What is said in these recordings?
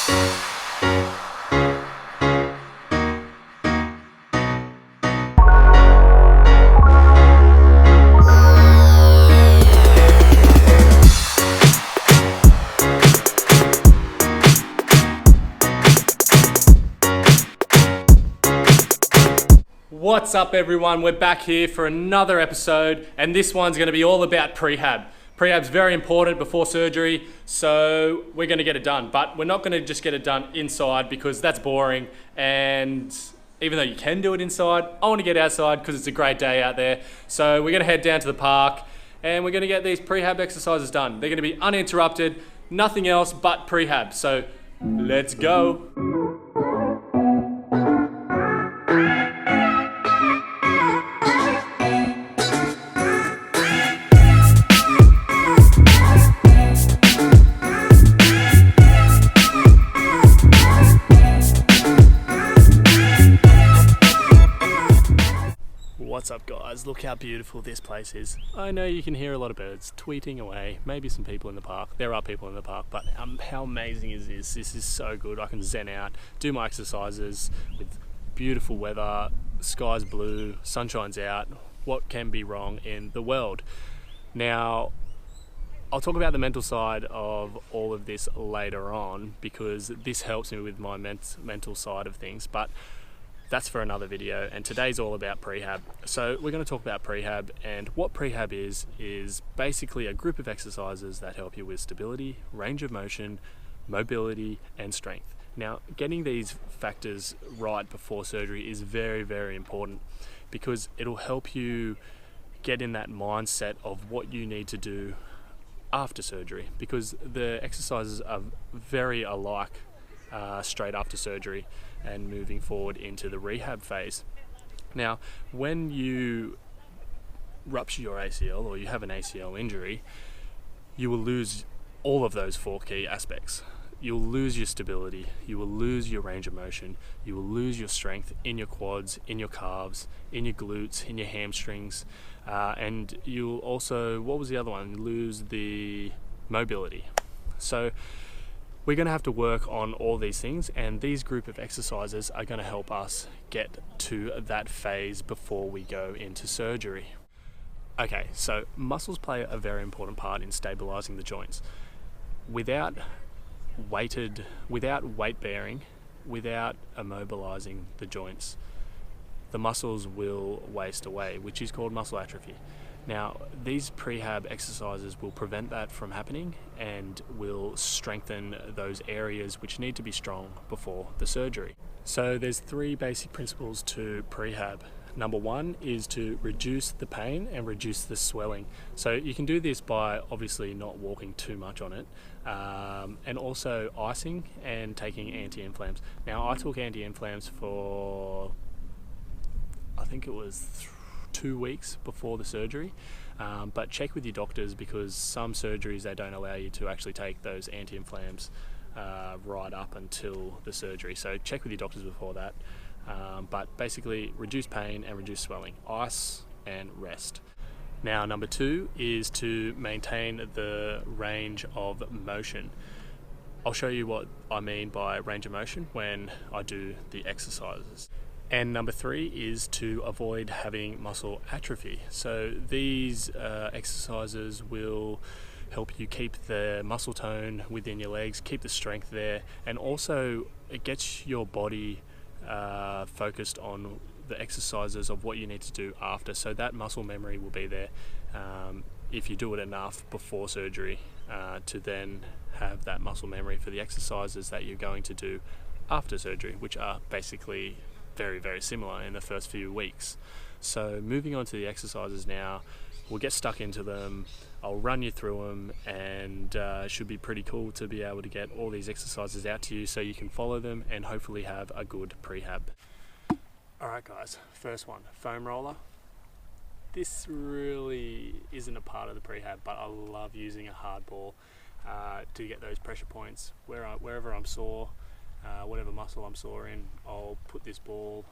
What's up everyone, we're back here for another episode and this one's going to be all about prehab. Prehab's very important before surgery, so we're going to get it done. But we're not going to just get it done inside because that's boring, and even though you can do it inside, I want to get outside because it's a great day out there. So we're going to head down to the park and we're going to get these prehab exercises done. They're going to be uninterrupted, nothing else but prehab. So let's go. What's up guys, look how beautiful this place is. I know you can hear a lot of birds tweeting away, maybe some people in the park. There are people in the park, but how amazing is this? This is so good. I can zen out, do my exercises with beautiful weather, sky's blue, sun shines out. What can be wrong in the world? Now, I'll talk about the mental side of all of this later on because this helps me with my mental side of things, but that's for another video, and today's all about prehab. So we're going to talk about prehab, and what prehab is basically a group of exercises that help you with stability, range of motion, mobility and strength. Now, getting these factors right before surgery is very, very important because it'll help you get in that mindset of what you need to do after surgery, because the exercises are very alike straight after surgery and moving forward into the rehab phase. Now, when you rupture your ACL or you have an ACL injury, you will lose all of those four key aspects. You'll lose your stability, you will lose your range of motion, you will lose your strength in your quads, in your calves, in your glutes, in your hamstrings, and you'll also, what was the other one? Lose the mobility. So we're going to have to work on all these things, and these group of exercises are going to help us get to that phase before we go into surgery. Okay, so muscles play a very important part in stabilizing the joints. Without weight bearing, without immobilizing the joints, the muscles will waste away, which is called muscle atrophy. Now, these prehab exercises will prevent that from happening and will strengthen those areas which need to be strong before the surgery. So there's three basic principles to prehab. Number one is to reduce the pain and reduce the swelling. So you can do this by obviously not walking too much on it, and also icing and taking anti-inflams. Now, I took anti-inflams for, I think it was 2 weeks before the surgery, but check with your doctors because some surgeries they don't allow you to actually take those anti-inflams right up until the surgery, so check with your doctors before that. But basically reduce pain and reduce swelling, ice and rest. Now, number two is to maintain the range of motion. I'll show you what I mean by range of motion when I do the exercises. And number three is to avoid having muscle atrophy. So these exercises will help you keep the muscle tone within your legs, keep the strength there, and also it gets your body focused on the exercises of what you need to do after. So that muscle memory will be there if you do it enough before surgery to then have that muscle memory for the exercises that you're going to do after surgery, which are basically very, very similar in the first few weeks. So moving on to the exercises now, we'll get stuck into them. I'll run you through them, and it should be pretty cool to be able to get all these exercises out to you so you can follow them and hopefully have a good prehab. Alright guys, first one, foam roller. This really isn't a part of the prehab, but I love using a hard ball to get those pressure points wherever I'm sore. Whatever muscle I'm sore in, I'll put this ball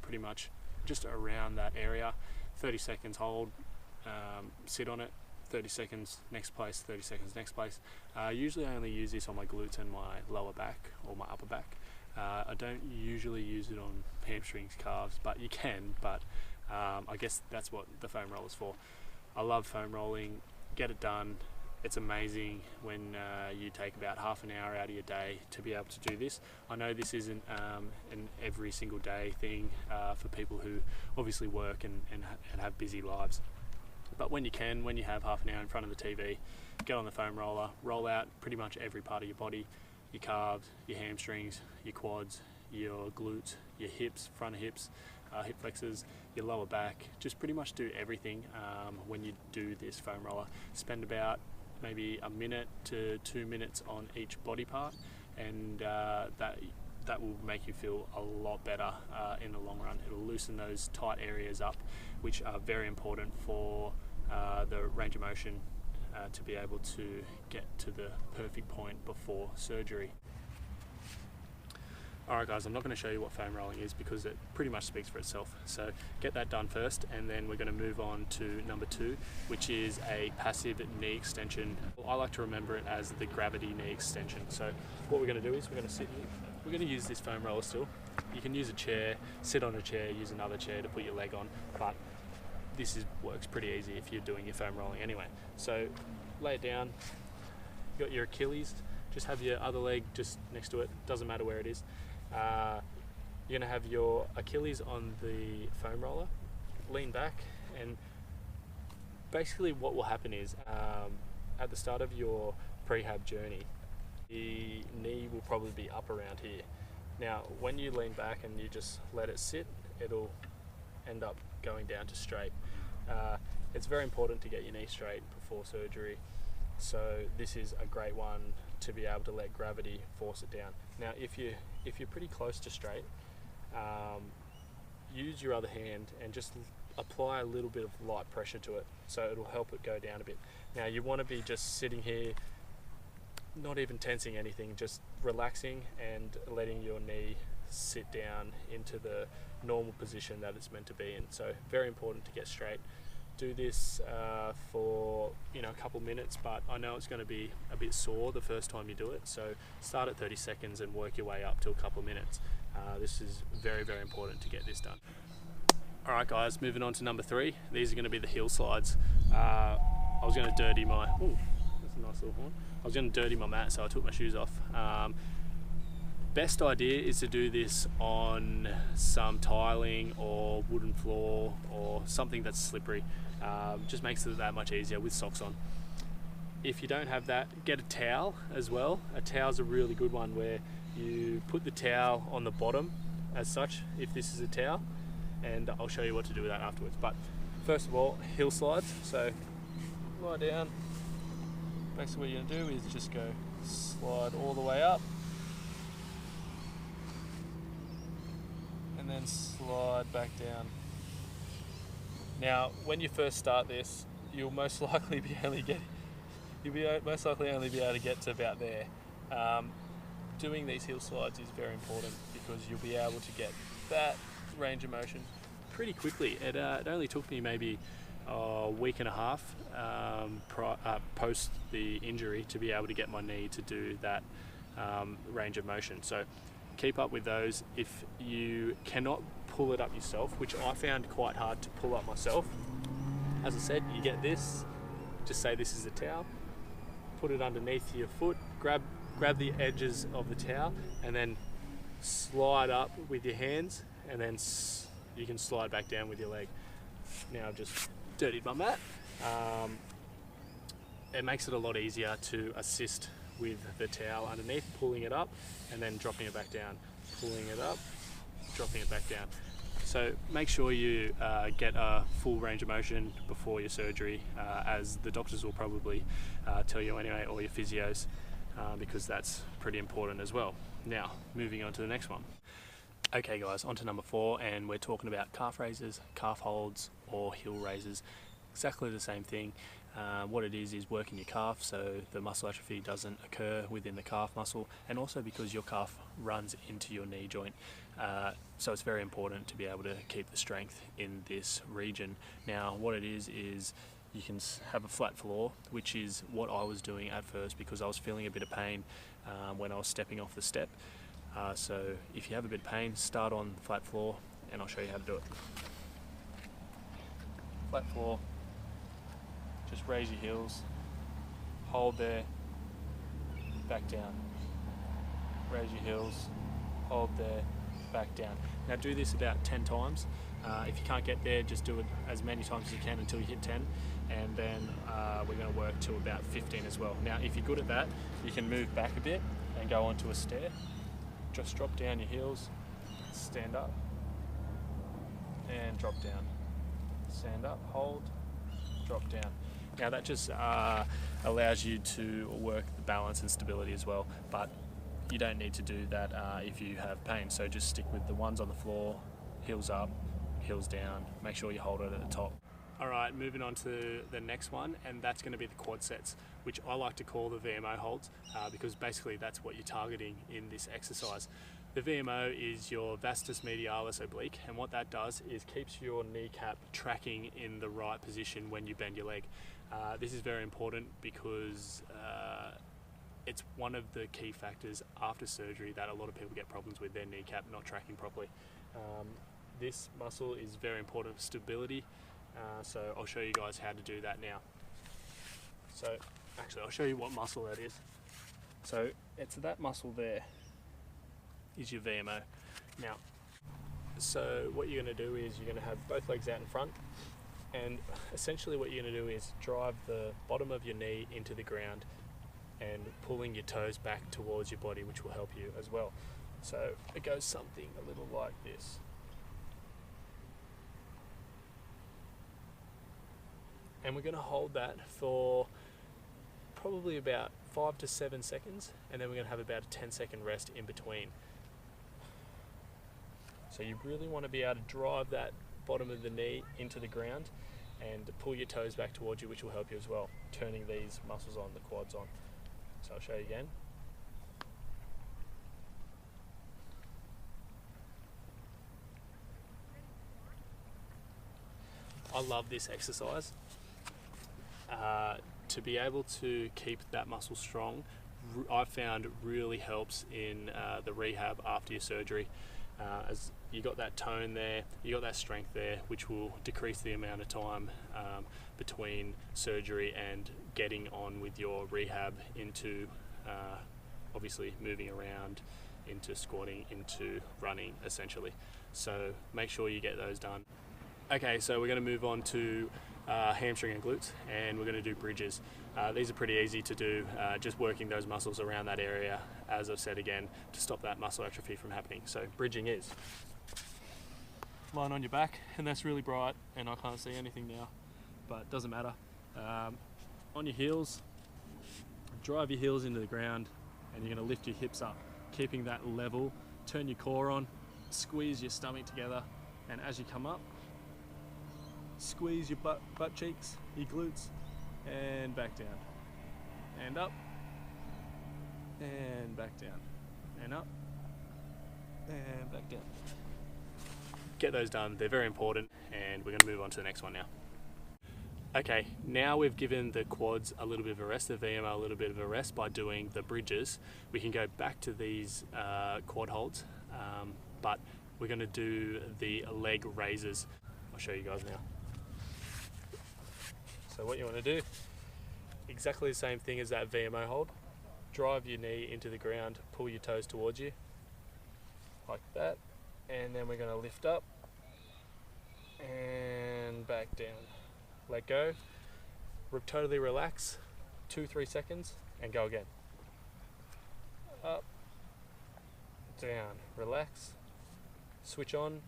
pretty much just around that area. 30 seconds hold, sit on it, 30 seconds, next place, 30 seconds, next place. Usually I only use this on my glutes and my lower back or my upper back. I don't usually use it on hamstrings, calves, but you can, but I guess that's what the foam roller is for. I love foam rolling, get it done. It's amazing when you take about half an hour out of your day to be able to do this. I know this isn't an every single day thing for people who obviously work and have busy lives. But when you can, when you have half an hour in front of the TV, get on the foam roller, roll out pretty much every part of your body, your calves, your hamstrings, your quads, your glutes, your hips, front hips, hip flexors, your lower back. Just pretty much do everything when you do this foam roller. Spend about maybe a minute to 2 minutes on each body part, and that will make you feel a lot better in the long run. It'll loosen those tight areas up, which are very important for the range of motion to be able to get to the perfect point before surgery. Alright guys, I'm not going to show you what foam rolling is because it pretty much speaks for itself. So get that done first, and then we're going to move on to number 2, which is a passive knee extension. I like to remember it as the gravity knee extension. So what we're going to do is we're going to sit here. We're going to use this foam roller still. You can use a chair, sit on a chair, use another chair to put your leg on, but this works pretty easy if you're doing your foam rolling anyway. So lay it down, you got your Achilles, just have your other leg just next to it, doesn't matter where it is. You're going to have your Achilles on the foam roller, lean back, and basically what will happen is at the start of your prehab journey, the knee will probably be up around here. Now when you lean back and you just let it sit, it'll end up going down to straight. It's very important to get your knee straight before surgery, so this is a great one to be able to let gravity force it down. Now if you're pretty close to straight, use your other hand and just apply a little bit of light pressure to it, so it'll help it go down a bit. Now you want to be just sitting here, not even tensing anything, just relaxing and letting your knee sit down into the normal position that it's meant to be in. So very important to get straight. Do this for a couple minutes, but I know it's going to be a bit sore the first time you do it, so start at 30 seconds and work your way up to a couple of minutes. This is very, very important to get this done. Alright guys, moving on to number 3. These are going to be the heel slides. I was going to dirty my... Ooh, that's a nice little horn. I was going to dirty my mat, so I took my shoes off. Best idea is to do this on some tiling or wooden floor or something that's slippery. Just makes it that much easier with socks on. If you don't have that, get a towel as well. A towel's a really good one where you put the towel on the bottom as such, if this is a towel, and I'll show you what to do with that afterwards. But first of all, heel slides. So lie down. Basically what you're going to do is just go slide all the way up, and then slide back down. Now, when you first start this, you'll most likely only be able to get to about there. Doing these heel slides is very important because you'll be able to get that range of motion pretty quickly. It only took me maybe a week and a half post the injury to be able to get my knee to do that range of motion. So keep up with those. If you cannot pull it up yourself, which I found quite hard to pull up myself, as I said, you get this, just say this is a towel, put it underneath your foot, grab the edges of the towel, and then slide up with your hands, and then you can slide back down with your leg. Now I've just dirtied my mat. It makes it a lot easier to assist with the towel underneath, pulling it up and then dropping it back down, pulling it up, dropping it back down. So make sure you get a full range of motion before your surgery, as the doctors will probably tell you anyway, or your physios, because that's pretty important as well. Now, moving on to the next one. Okay guys, on to number 4, and we're talking about calf raises, calf holds, or heel raises. Exactly the same thing. What it is working your calf so the muscle atrophy doesn't occur within the calf muscle, and also because your calf runs into your knee joint. So it's very important to be able to keep the strength in this region. Now what it is you can have a flat floor, which is what I was doing at first because I was feeling a bit of pain when I was stepping off the step. So if you have a bit of pain, start on flat floor and I'll show you how to do it. Flat floor, just raise your heels, hold there, back down. Raise your heels, hold there, back down. Now do this about 10 times. If you can't get there, just do it as many times as you can until you hit 10, and then we're going to work to about 15 as well. Now if you're good at that, you can move back a bit and go onto a stair. Just drop down your heels, stand up, and drop down. Stand up, hold, drop down. Now that just allows you to work the balance and stability as well, but you don't need to do that if you have pain. So just stick with the ones on the floor, heels up, heels down, make sure you hold it at the top. Alright, moving on to the next one, and that's going to be the quad sets, which I like to call the VMO holds because basically that's what you're targeting in this exercise. The VMO is your vastus medialis oblique, and what that does is keeps your kneecap tracking in the right position when you bend your leg. This is very important because it's one of the key factors after surgery that a lot of people get problems with their kneecap not tracking properly. This muscle is very important for stability, so I'll show you guys how to do that now. So actually I'll show you what muscle that is. So it's that muscle there is your VMO. Now, so what you're going to do is you're going to have both legs out in front, and essentially what you're going to do is drive the bottom of your knee into the ground and pulling your toes back towards your body, which will help you as well. So it goes something a little like this. And we're going to hold that for probably about 5 to 7 seconds, and then we're going to have about a 10-second rest in between. So you really want to be able to drive that bottom of the knee into the ground and pull your toes back towards you, which will help you as well, turning these muscles on, the quads on. So I'll show you again. I love this exercise. To be able to keep that muscle strong, I've found really helps in the rehab after your surgery. As you got that tone there, you got that strength there, which will decrease the amount of time between surgery and getting on with your rehab into obviously moving around, into squatting, into running essentially. So make sure you get those done. Okay, so we're going to move on to hamstring and glutes, and we're going to do bridges. These are pretty easy to do, just working those muscles around that area, as I've said again, to stop that muscle atrophy from happening. So bridging is lying on your back, and that's really bright and I can't see anything now, but it doesn't matter. On your heels, drive your heels into the ground, and you're going to lift your hips up, keeping that level. Turn your core on, squeeze your stomach together, and as you come up, squeeze your butt cheeks, your glutes, and back down, and up, and back down, and up, and back down. Get those done, they're very important, and we're going to move on to the next one now. Okay, now we've given the quads a little bit of a rest, the VMO a little bit of a rest by doing the bridges. We can go back to these quad holds, but we're going to do the leg raises. I'll show you guys now. So what you want to do, exactly the same thing as that VMO hold. Drive your knee into the ground, pull your toes towards you, like that, and then we're going to lift up and back down. Let go, totally relax, 2-3 seconds, and go again. Up, down, relax, switch on,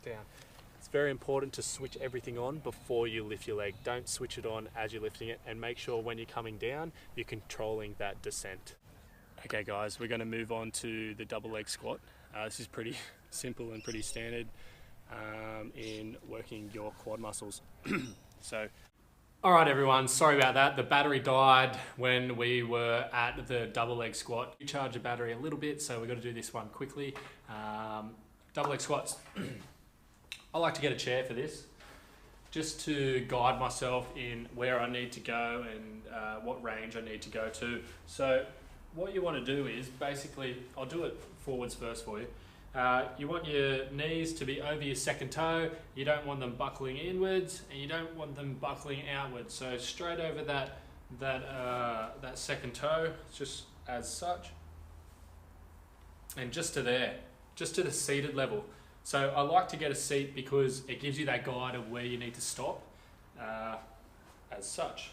down. It's very important to switch everything on before you lift your leg. Don't switch it on as you're lifting it, and make sure when you're coming down, you're controlling that descent. Okay guys, we're going to move on to the double leg squat. This is pretty simple and pretty standard in working your quad muscles. So, alright everyone, sorry about that. The battery died when we were at the double leg squat. We charged the battery a little bit, so we've got to do this one quickly. Double leg squats. I like to get a chair for this, just to guide myself in where I need to go and what range I need to go to. So what you want to do is basically, I'll do it forwards first for you. You want your knees to be over your second toe. You don't want them buckling inwards, and you don't want them buckling outwards. So straight over that second toe, just as such, and just to there, just to the seated level. So I like to get a seat because it gives you that guide of where you need to stop, as such.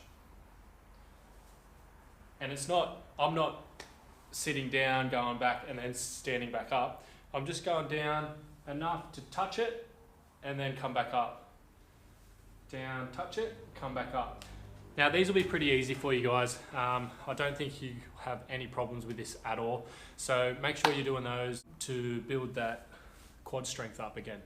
And I'm not sitting down, going back, and then standing back up. I'm just going down enough to touch it, and then come back up. Down, touch it, come back up. Now these will be pretty easy for you guys. I don't think you have any problems with this at all. So make sure you're doing those to build that quad strength up again.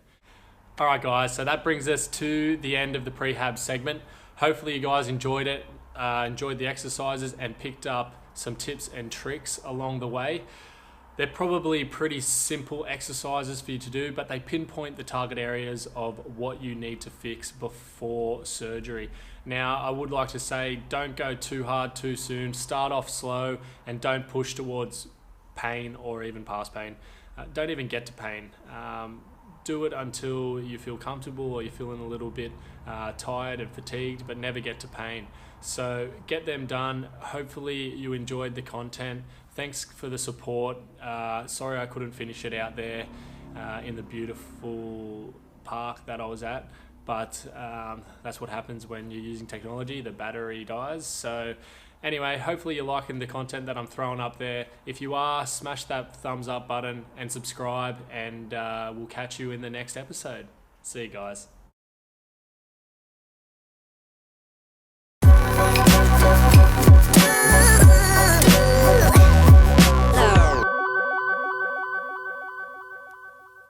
All right guys, so that brings us to the end of the prehab segment. Hopefully you guys enjoyed it, enjoyed the exercises and picked up some tips and tricks along the way. They're probably pretty simple exercises for you to do, but they pinpoint the target areas of what you need to fix before surgery. Now, I would like to say, don't go too hard too soon. Start off slow and don't push towards pain or even past pain. Don't even get to pain. Do it until you feel comfortable or you're feeling a little bit tired and fatigued, but never get to pain. So get them done. Hopefully you enjoyed the content. Thanks for the support. Sorry I couldn't finish it out there in the beautiful park that I was at, but that's what happens when you're using technology. The battery dies. So anyway, hopefully you're liking the content that I'm throwing up there. If you are, smash that thumbs up button and subscribe, and we'll catch you in the next episode. See you guys.